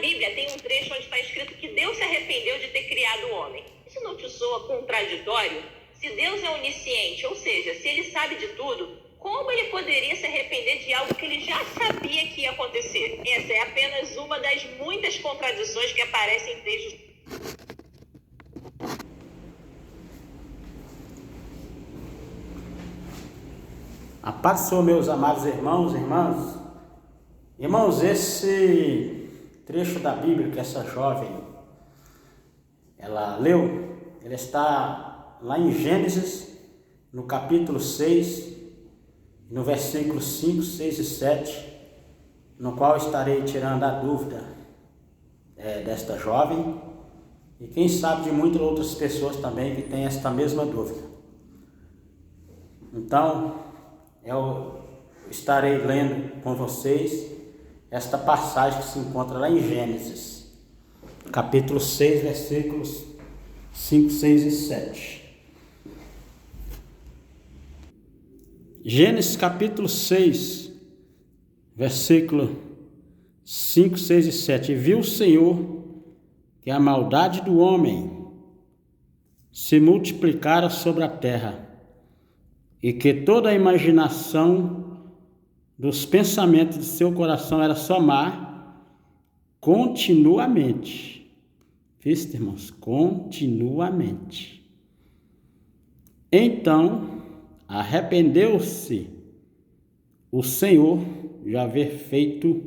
Bíblia tem um trecho onde está escrito que Deus se arrependeu de ter criado o homem. Isso não te soa contraditório? Se Deus é onisciente, ou seja, se ele sabe de tudo, como ele poderia se arrepender de algo que ele já sabia que ia acontecer? Essa é apenas uma das muitas contradições que aparecem em textos. A paz do Senhor, meus amados irmãos e irmãs. Irmãos, esse trecho da Bíblia que essa jovem ela leu, ele está lá em Gênesis, no capítulo 6, no versículo 5, 6 e 7, no qual estarei tirando a dúvida desta jovem e quem sabe de muitas outras pessoas também que têm esta mesma dúvida. Então, eu estarei lendo com vocês esta passagem que se encontra lá em Gênesis, capítulo 6, versículos 5, 6 e 7. Gênesis capítulo 6, versículo 5, 6 e 7. E viu o Senhor que a maldade do homem se multiplicara sobre a terra, e que toda a imaginação dos pensamentos de seu coração era só má continuamente. Viste, irmãos? Continuamente. Então arrependeu-se o Senhor de haver feito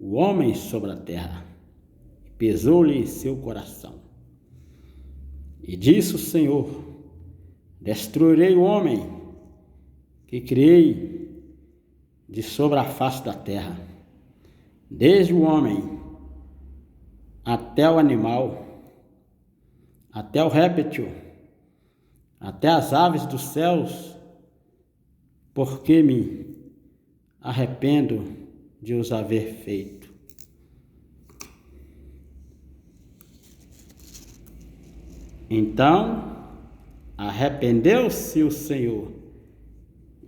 o homem sobre a terra, e pesou-lhe em seu coração. E disse o Senhor: destruirei o homem que criei de sobre a face da terra, desde o homem até o animal, até o réptil, até as aves dos céus, porque me arrependo de os haver feito. Então arrependeu-se o Senhor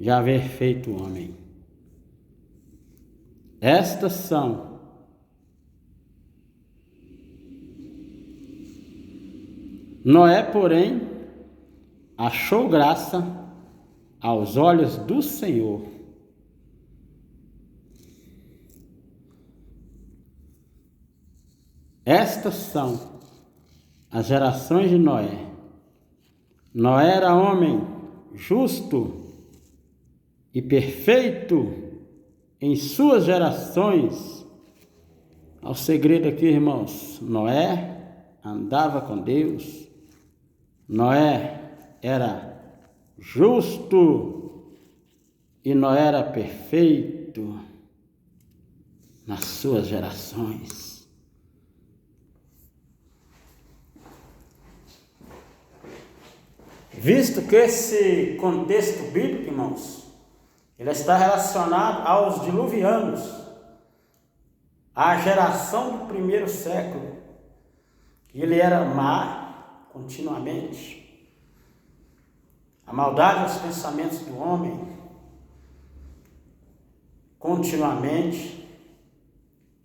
de haver feito o homem. Estas são Noé, porém, achou graça aos olhos do Senhor. Estas são as gerações de Noé. Noé era homem justo e perfeito em suas gerações. Ao segredo aqui, irmãos, Noé andava com Deus. Noé era justo e Noé era perfeito nas suas gerações. Visto que esse contexto bíblico, irmãos, ele está relacionado aos diluvianos, à geração do primeiro século. Ele era má continuamente. A maldade dos pensamentos do homem continuamente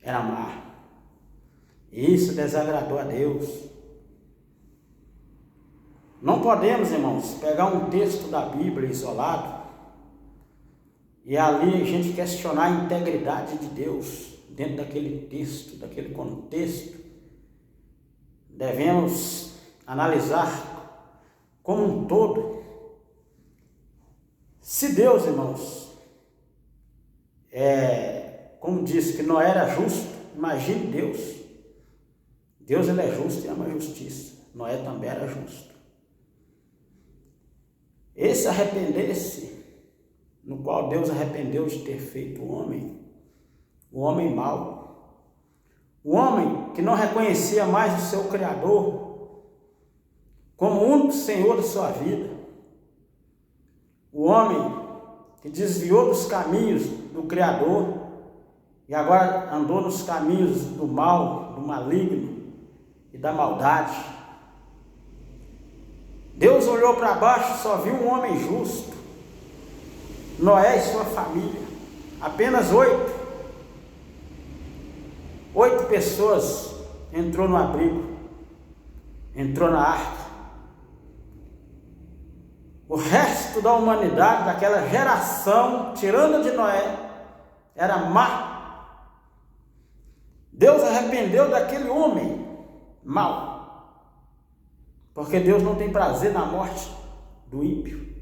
era má. E isso desagradou a Deus. Não podemos, irmãos, pegar um texto da Bíblia isolado e ali a gente questionar a integridade de Deus dentro daquele texto, daquele contexto. Devemos analisar como um todo. Se Deus, irmãos, como disse que Noé era justo, imagine Deus. Deus, ele é justo e ama a justiça. Noé também era justo. Esse arrepender-se, no qual Deus arrependeu de ter feito o homem mau, o homem que não reconhecia mais o seu Criador como o único Senhor da sua vida, o homem que desviou dos caminhos do Criador e agora andou nos caminhos do mal, do maligno e da maldade. Deus olhou para baixo e só viu um homem justo, Noé e sua família, apenas 8. 8 pessoas entrou no abrigo, entrou na arca. O resto da humanidade, daquela geração, tirando de Noé, era má. Deus arrependeu daquele homem mau, porque Deus não tem prazer na morte do ímpio.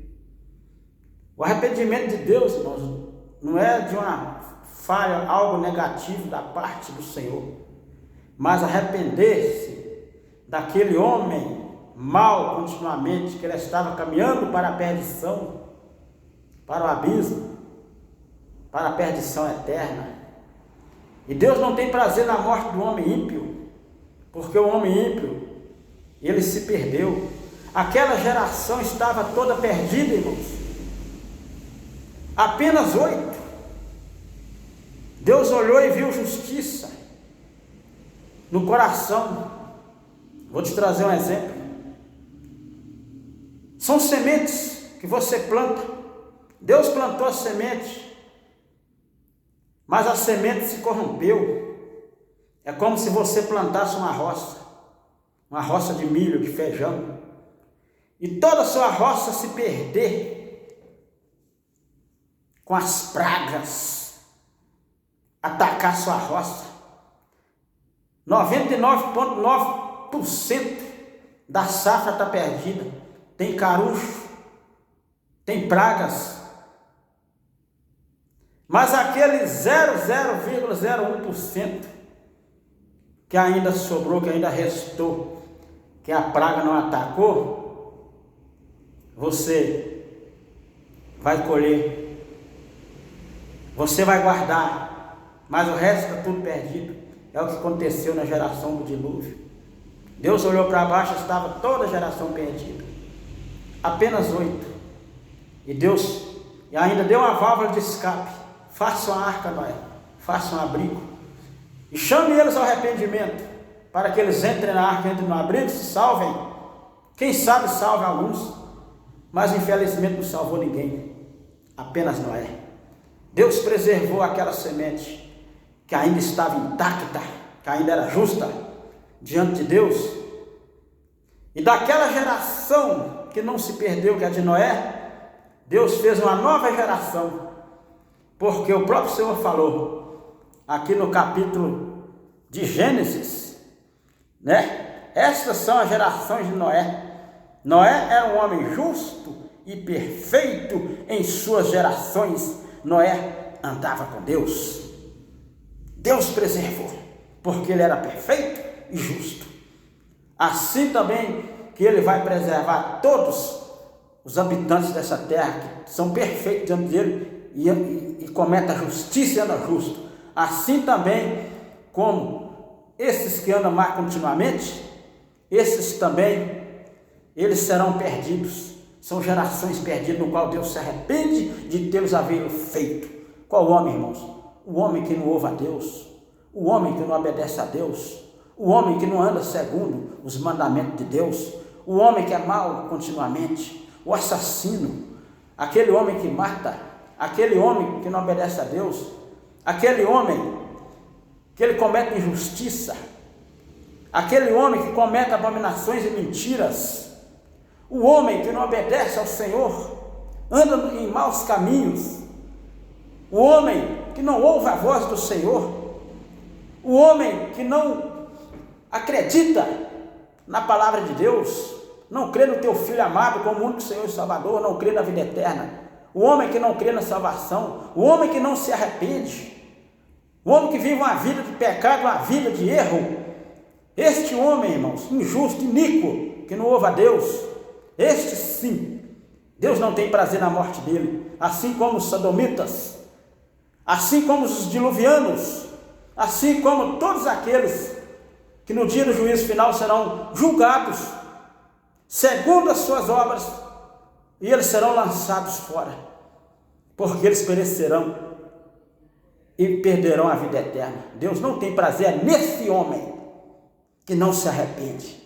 O arrependimento de Deus, irmãos, não é de uma falha, algo negativo da parte do Senhor, mas arrepender-se daquele homem mal continuamente, que ele estava caminhando para a perdição, para o abismo, para a perdição eterna. E Deus não tem prazer na morte do homem ímpio, porque o homem ímpio, ele se perdeu. Aquela geração estava toda perdida, irmãos. Apenas 8. Deus olhou e viu justiça no coração. Vou te trazer um exemplo. São sementes que você planta. Deus plantou a semente, mas a semente se corrompeu. É como se você plantasse uma roça de milho, de feijão, e toda a sua roça se perder com as pragas, atacar sua roça. 99,9% da safra está perdida. Tem carucho, tem pragas, mas aquele 0,01% que ainda sobrou, que ainda restou, que a praga não atacou, você vai colher, você vai guardar, mas o resto está tudo perdido. É o que aconteceu na geração do dilúvio. Deus olhou para baixo, estava toda a geração perdida. Apenas 8. E Deus ainda deu uma válvula de escape. Faça uma arca, Noé. Faça um abrigo. E chame eles ao arrependimento, para que eles entrem na arca, entrem no abrigo, se salvem. Quem sabe salve alguns, mas infelizmente não salvou ninguém. Apenas Noé. Deus preservou aquela semente que ainda estava intacta, que ainda era justa diante de Deus. E daquela geração que não se perdeu, que é de Noé, Deus fez uma nova geração, porque o próprio Senhor falou aqui no capítulo de Gênesis, né? Estas são as gerações de Noé. Noé era um homem justo e perfeito em suas gerações. Noé andava com Deus. Deus preservou, porque ele era perfeito e justo. Assim também que ele vai preservar todos os habitantes dessa terra, que são perfeitos diante dele e cometem a justiça e andam justo. Assim também como esses que andam mais continuamente, esses também, eles serão perdidos. São gerações perdidas, no qual Deus se arrepende de tê-los havido feito. Qual homem, irmãos? O homem que não ouve a Deus, o homem que não obedece a Deus, o homem que não anda segundo os mandamentos de Deus, o homem que é mau continuamente, o assassino, aquele homem que mata, aquele homem que não obedece a Deus, aquele homem que ele comete injustiça, aquele homem que comete abominações e mentiras, o homem que não obedece ao Senhor, anda em maus caminhos, o homem que não ouve a voz do Senhor, o homem que não acredita na palavra de Deus, não crê no teu Filho amado como único Senhor e Salvador, não crê na vida eterna, o homem que não crê na salvação, o homem que não se arrepende, o homem que vive uma vida de pecado, uma vida de erro, este homem, irmãos, injusto, iníquo, que não ouve a Deus, este sim, Deus não tem prazer na morte dele, assim como os sodomitas, assim como os diluvianos, assim como todos aqueles que no dia do juízo final serão julgados segundo as suas obras, e eles serão lançados fora, porque eles perecerão e perderão a vida eterna. Deus não tem prazer nesse homem que não se arrepende,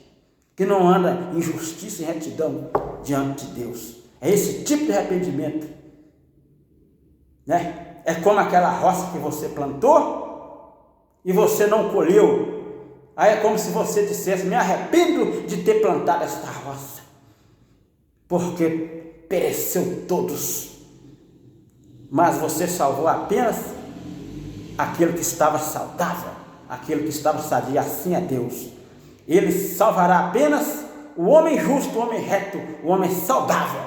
que não anda em justiça e retidão diante de Deus. É esse tipo de arrependimento, né? É como aquela roça que você plantou e você não colheu, aí é como se você dissesse: me arrependo de ter plantado esta roça, porque pereceu todos. Mas você salvou apenas aquele que estava saudável, aquele que estava sadio. Assim é Deus. Ele salvará apenas o homem justo, o homem reto, o homem saudável.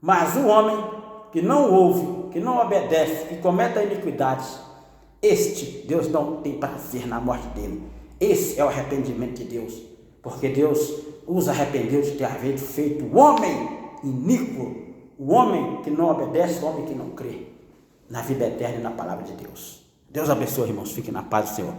Mas o homem que não ouve, que não obedece, que comete a iniquidade, este Deus não tem prazer na morte dele. Esse é o arrependimento de Deus, porque Deus os arrependeu de ter havido feito o homem iníquo, o homem que não obedece, o homem que não crê na vida eterna e na palavra de Deus. Deus abençoe, irmãos. Fiquem na paz do Senhor.